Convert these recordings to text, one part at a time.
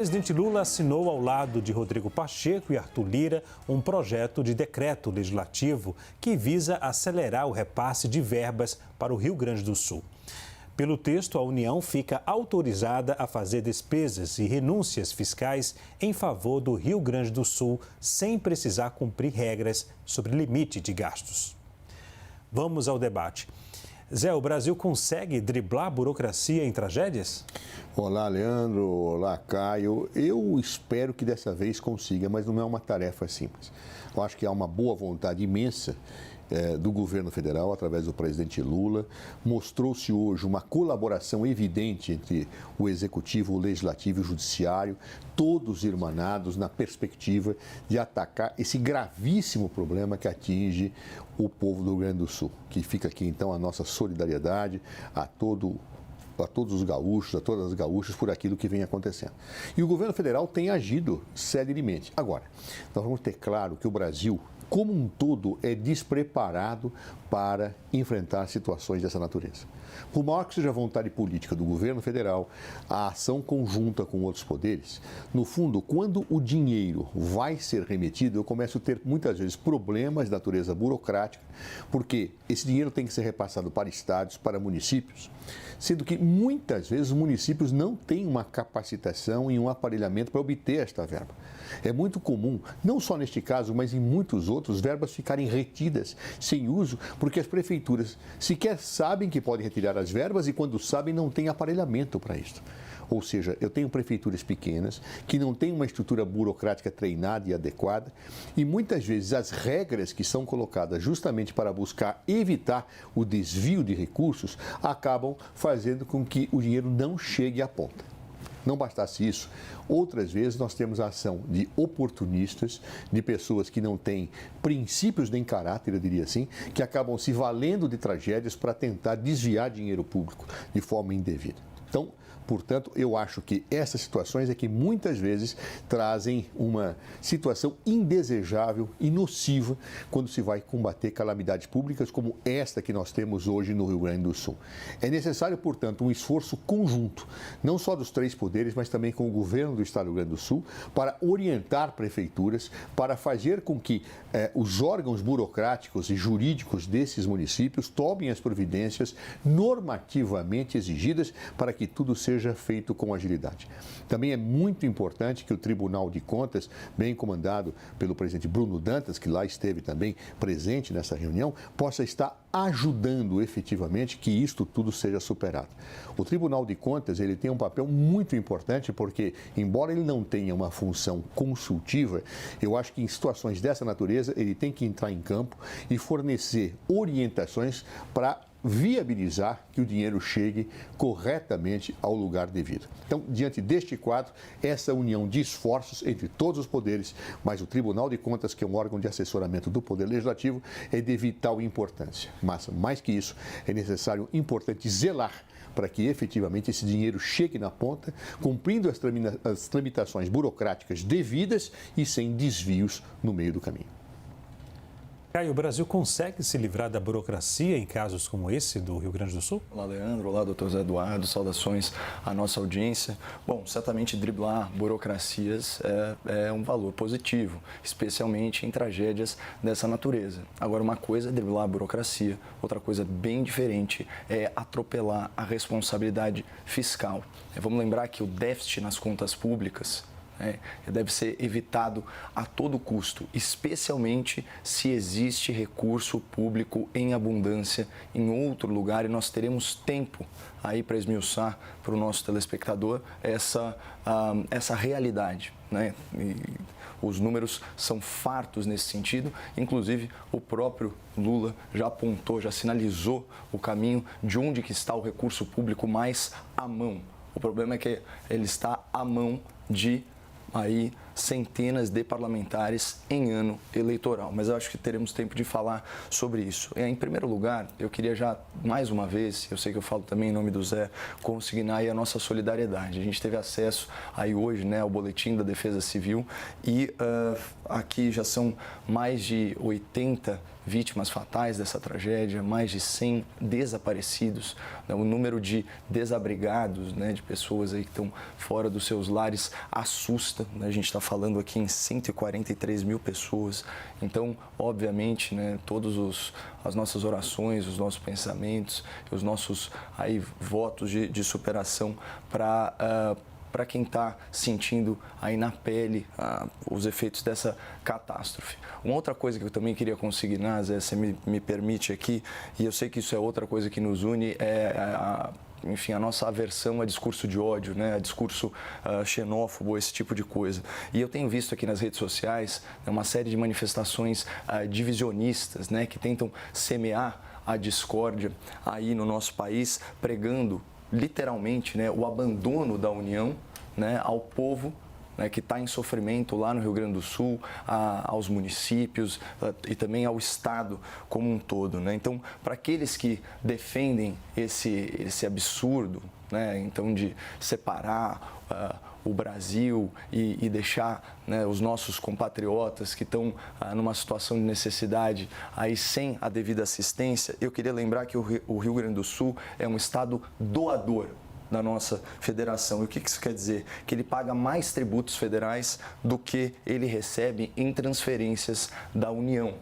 O presidente Lula assinou ao lado de Rodrigo Pacheco e Arthur Lira um projeto de decreto legislativo que visa acelerar o repasse de verbas para o Rio Grande do Sul. Pelo texto, a União fica autorizada a fazer despesas e renúncias fiscais em favor do Rio Grande do Sul, sem precisar cumprir regras sobre limite de gastos. Vamos ao debate. Zé, o Brasil consegue driblar a burocracia em tragédias? Olá, Leandro. Olá, Caio. Eu espero que dessa vez consiga, mas não é uma tarefa simples. Eu acho que há uma boa vontade imensa do governo federal, através do presidente Lula. Mostrou-se hoje uma colaboração evidente entre o Executivo, o Legislativo e o Judiciário, todos irmanados na perspectiva de atacar esse gravíssimo problema que atinge o povo do Rio Grande do Sul. Que fica aqui, então, a nossa solidariedade a todos os gaúchos, a todas as gaúchas, por aquilo que vem acontecendo. E o governo federal tem agido celeremente. Agora, nós vamos ter claro que o Brasil, como um todo, é despreparado para enfrentar situações dessa natureza. Por maior que seja a vontade política do governo federal, a ação conjunta com outros poderes, no fundo, quando o dinheiro vai ser remetido, eu começo a ter muitas vezes problemas de natureza burocrática, porque esse dinheiro tem que ser repassado para estados, para municípios, sendo que muitas vezes os municípios não têm uma capacitação e um aparelhamento para obter esta verba. É muito comum, não só neste caso, mas em muitos outros, verbas ficarem retidas sem uso, porque as prefeituras sequer sabem que podem retirar as verbas e, quando sabem, não têm aparelhamento para isso. Ou seja, eu tenho prefeituras pequenas que não têm uma estrutura burocrática treinada e adequada, e muitas vezes as regras que são colocadas justamente para buscar evitar o desvio de recursos acabam fazendo com que o dinheiro não chegue à ponta. Não bastasse isso, outras vezes nós temos a ação de oportunistas, de pessoas que não têm princípios nem caráter, eu diria assim, que acabam se valendo de tragédias para tentar desviar dinheiro público de forma indevida. Então, portanto, eu acho que essas situações é que muitas vezes trazem uma situação indesejável e nociva quando se vai combater calamidades públicas como esta que nós temos hoje no Rio Grande do Sul. É necessário, portanto, um esforço conjunto, não só dos três poderes, mas também com o governo do estado do Rio Grande do Sul, para orientar prefeituras, para fazer com que os órgãos burocráticos e jurídicos desses municípios tomem as providências normativamente exigidas para que tudo seja feito com agilidade. Também é muito importante que o Tribunal de Contas, bem comandado pelo presidente Bruno Dantas, que lá esteve também presente nessa reunião, possa estar ajudando efetivamente que isto tudo seja superado. O Tribunal de Contas, ele tem um papel muito importante porque, embora ele não tenha uma função consultiva, eu acho que em situações dessa natureza ele tem que entrar em campo e fornecer orientações para viabilizar que o dinheiro chegue corretamente ao lugar devido. Então, diante deste quadro, essa união de esforços entre todos os poderes, mas o Tribunal de Contas, que é um órgão de assessoramento do Poder Legislativo, é de vital importância. Mas, mais que isso, é necessário, importante, zelar para que efetivamente esse dinheiro chegue na ponta, cumprindo as tramitações burocráticas devidas e sem desvios no meio do caminho. Caio, o Brasil consegue se livrar da burocracia em casos como esse do Rio Grande do Sul? Olá, Leandro. Olá, doutor Zé Eduardo. Saudações à nossa audiência. Bom, certamente driblar burocracias é um valor positivo, especialmente em tragédias dessa natureza. Agora, uma coisa é driblar a burocracia, outra coisa bem diferente é atropelar a responsabilidade fiscal. Vamos lembrar que o déficit nas contas públicas deve ser evitado a todo custo, especialmente se existe recurso público em abundância em outro lugar, e nós teremos tempo aí para esmiuçar para o nosso telespectador essa realidade, né? E os números são fartos nesse sentido, inclusive o próprio Lula já apontou, já sinalizou o caminho de onde que está o recurso público mais à mão. O problema é que ele está à mão de aí centenas de parlamentares em ano eleitoral, mas eu acho que teremos tempo de falar sobre isso. Em primeiro lugar, eu queria já, mais uma vez, eu sei que eu falo também em nome do Zé, consignar aí a nossa solidariedade. A gente teve acesso aí hoje, né, ao Boletim da Defesa Civil e aqui já são mais de 80 vítimas fatais dessa tragédia, mais de 100 desaparecidos, né? O número de desabrigados, né, de pessoas aí que estão fora dos seus lares assusta, né? A gente está falando aqui em 143 mil pessoas. Então, obviamente, né, as nossas orações, os nossos pensamentos, os nossos aí votos de superação para quem está sentindo aí na pele os efeitos dessa catástrofe. Uma outra coisa que eu também queria consignar, Zé, você me permite aqui, e eu sei que isso é outra coisa que nos une, enfim, a nossa aversão a discurso de ódio, né, a discurso xenófobo, esse tipo de coisa. E eu tenho visto aqui nas redes sociais, né, uma série de manifestações divisionistas, né, que tentam semear a discórdia aí no nosso país, pregando literalmente, né, o abandono da União, né, ao povo, né, que está em sofrimento lá no Rio Grande do Sul, aos municípios e também ao Estado como um todo, né? Então, para aqueles que defendem esse absurdo, né, então de separar o Brasil e deixar, né, os nossos compatriotas que estão numa situação de necessidade aí sem a devida assistência, eu queria lembrar que o Rio Grande do Sul é um estado doador da nossa federação. E o que isso quer dizer? Que ele paga mais tributos federais do que ele recebe em transferências da União.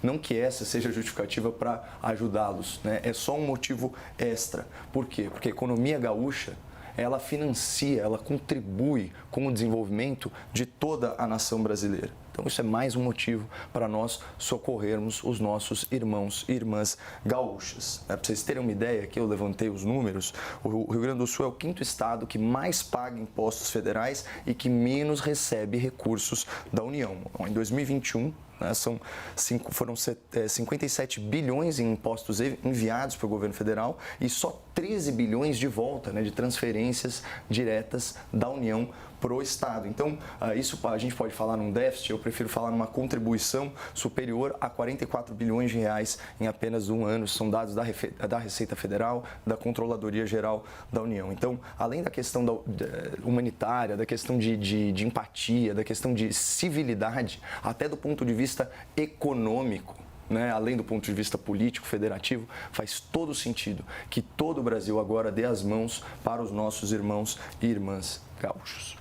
Não que essa seja justificativa para ajudá-los, né? É só um motivo extra. Por quê? Porque a economia gaúcha, ela financia, ela contribui com o desenvolvimento de toda a nação brasileira. Então, isso é mais um motivo para nós socorrermos os nossos irmãos e irmãs gaúchas. Para vocês terem uma ideia, aqui eu levantei os números, o Rio Grande do Sul é o 5º estado que mais paga impostos federais e que menos recebe recursos da União. Em 2021, né, foram 57 bilhões em impostos enviados para o governo federal e só 13 bilhões de volta, né, de transferências diretas da União para o Estado. Então, isso a gente pode falar num déficit, eu prefiro falar numa contribuição superior a 44 bilhões de reais em apenas um ano. São dados da Receita Federal, da Controladoria Geral da União. Então, além da questão humanitária, da questão de empatia, da questão de civilidade, até do ponto de vista econômico, né, além do ponto de vista político, federativo, faz todo sentido que todo o Brasil agora dê as mãos para os nossos irmãos e irmãs gaúchos.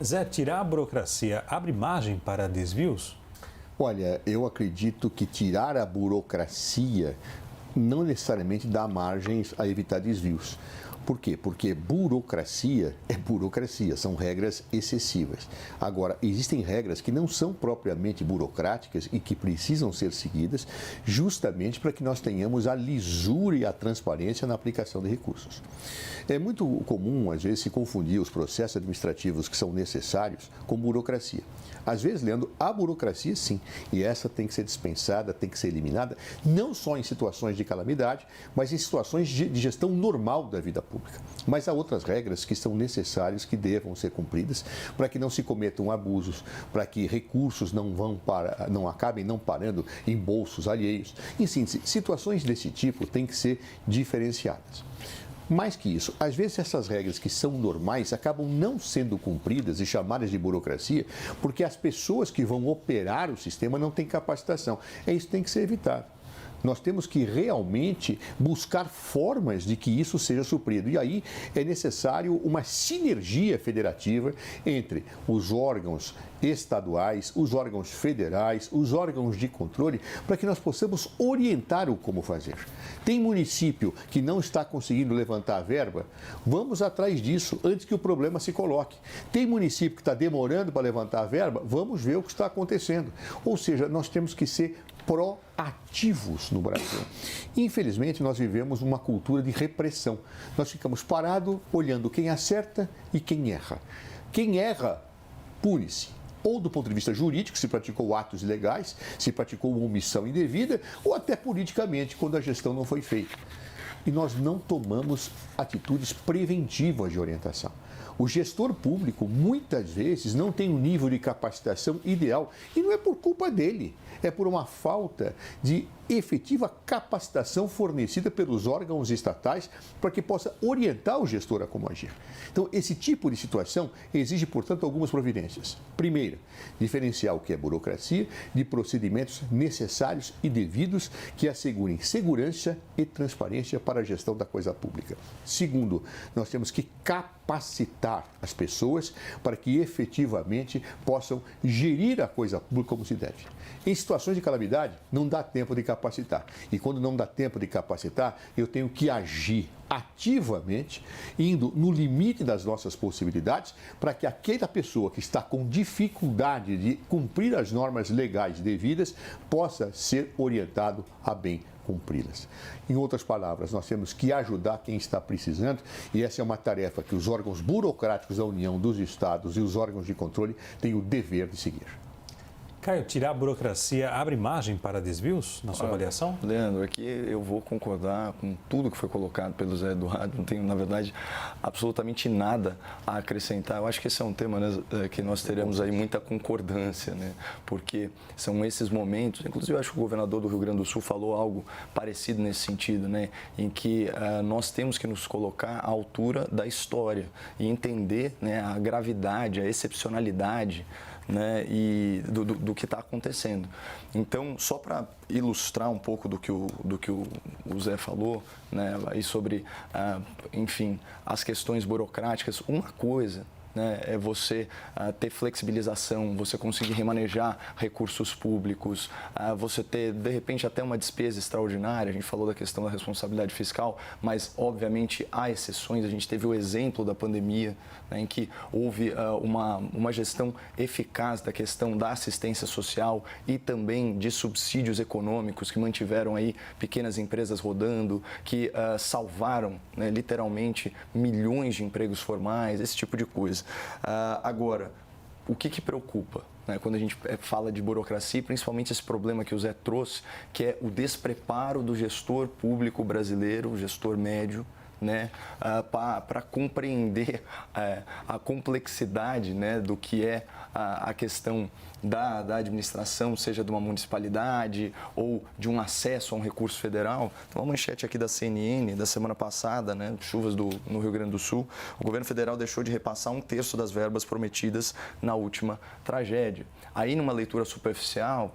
Zé, tirar a burocracia abre margem para desvios? Olha, eu acredito que tirar a burocracia não necessariamente dá margens a evitar desvios. Por quê? Porque burocracia é burocracia, são regras excessivas. Agora, existem regras que não são propriamente burocráticas e que precisam ser seguidas justamente para que nós tenhamos a lisura e a transparência na aplicação de recursos. É muito comum, às vezes, se confundir os processos administrativos que são necessários com burocracia. Às vezes, Leandro, a burocracia sim, e essa tem que ser dispensada, tem que ser eliminada, não só em situações de calamidade, mas em situações de gestão normal da vida pública. Mas há outras regras que são necessárias, que devam ser cumpridas, para que não se cometam abusos, para que recursos não acabem não parando em bolsos alheios. Em síntese, situações desse tipo têm que ser diferenciadas. Mais que isso, às vezes essas regras que são normais acabam não sendo cumpridas e chamadas de burocracia porque as pessoas que vão operar o sistema não têm capacitação. Isso tem que ser evitado. Nós temos que realmente buscar formas de que isso seja suprido. E aí é necessário uma sinergia federativa entre os órgãos estaduais, os órgãos federais, os órgãos de controle, para que nós possamos orientar o como fazer. Tem município que não está conseguindo levantar a verba? Vamos atrás disso antes que o problema se coloque. Tem município que está demorando para levantar a verba? Vamos ver o que está acontecendo. Ou seja, nós temos que ser proativos no Brasil. Infelizmente, nós vivemos uma cultura de repressão. Nós ficamos parados olhando quem acerta e quem erra. Quem erra, pune-se. Ou do ponto de vista jurídico, se praticou atos ilegais, se praticou uma omissão indevida, ou até politicamente, quando a gestão não foi feita. E nós não tomamos atitudes preventivas de orientação. O gestor público, muitas vezes, não tem um nível de capacitação ideal e não é por culpa dele, é por uma falta de efetiva capacitação fornecida pelos órgãos estatais para que possa orientar o gestor a como agir. Então, esse tipo de situação exige, portanto, algumas providências. Primeiro, diferenciar o que é burocracia de procedimentos necessários e devidos que assegurem segurança e transparência para a gestão da coisa pública. Segundo, nós temos que capacitar as pessoas para que efetivamente possam gerir a coisa pública como se deve. Em situações de calamidade, não dá tempo de capacitar. E quando não dá tempo de capacitar, eu tenho que agir ativamente, indo no limite das nossas possibilidades, para que aquela pessoa que está com dificuldade de cumprir as normas legais devidas possa ser orientado a bem cumpri-las. Em outras palavras, nós temos que ajudar quem está precisando e essa é uma tarefa que os órgãos burocráticos da União, dos Estados e os órgãos de controle têm o dever de seguir. Caio, tirar a burocracia abre margem para desvios, na sua avaliação? Leandro, aqui eu vou concordar com tudo que foi colocado pelo Zé Eduardo, não tenho, na verdade, absolutamente nada a acrescentar. Eu acho que esse é um tema, né, que nós teremos aí muita concordância, né? Porque são esses momentos, inclusive eu acho que o governador do Rio Grande do Sul falou algo parecido nesse sentido, né? Em que nós temos que nos colocar à altura da história e entender, né, a gravidade, a excepcionalidade, né, e do que está acontecendo. Então, só para ilustrar um pouco do que o Zé falou, né, e sobre, enfim, as questões burocráticas, uma coisa, né, é você ter flexibilização, você conseguir remanejar recursos públicos, você ter, de repente, até uma despesa extraordinária. A gente falou da questão da responsabilidade fiscal, mas, obviamente, há exceções. A gente teve o exemplo da pandemia, né, em que houve uma gestão eficaz da questão da assistência social e também de subsídios econômicos que mantiveram aí pequenas empresas rodando, que salvaram, né, literalmente milhões de empregos formais, esse tipo de coisa. Agora, o que preocupa, né, quando a gente fala de burocracia, principalmente esse problema que o Zé trouxe, que é o despreparo do gestor público brasileiro, o gestor médio, né, para compreender a complexidade, né, do que é a questão da administração, seja de uma municipalidade ou de um acesso a um recurso federal. Então, uma manchete aqui da CNN da semana passada, né, chuvas no Rio Grande do Sul, o governo federal deixou de repassar 1/3 das verbas prometidas na última tragédia. Aí, numa leitura superficial,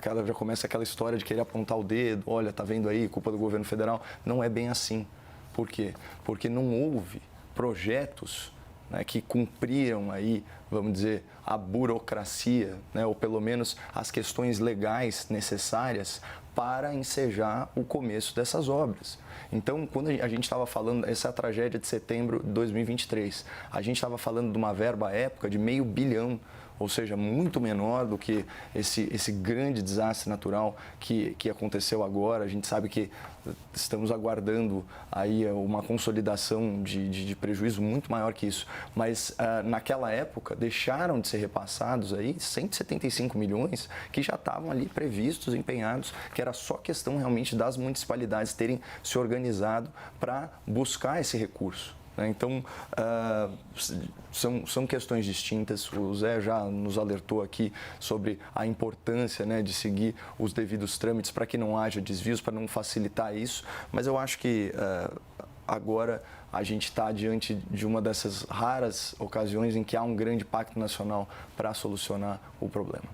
já começa aquela história de querer apontar o dedo, olha, tá vendo aí, culpa do governo federal. Não é bem assim. Por quê? Porque não houve projetos, né, que cumpriram aí, vamos dizer, a burocracia, né, ou pelo menos as questões legais necessárias para ensejar o começo dessas obras. Então, quando a gente estava falando, essa é a tragédia de setembro de 2023, a gente estava falando de uma verba à época de R$500 bilhão, ou seja, muito menor do que esse grande desastre natural que aconteceu agora. A gente sabe que estamos aguardando aí uma consolidação de prejuízo muito maior que isso. Mas naquela época deixaram de ser repassados aí 175 milhões que já estavam ali previstos, empenhados, que era só questão realmente das municipalidades terem se organizado para buscar esse recurso. Então, são questões distintas. O Zé já nos alertou aqui sobre a importância, né, de seguir os devidos trâmites para que não haja desvios, para não facilitar isso. Mas eu acho que agora a gente está diante de uma dessas raras ocasiões em que há um grande pacto nacional para solucionar o problema.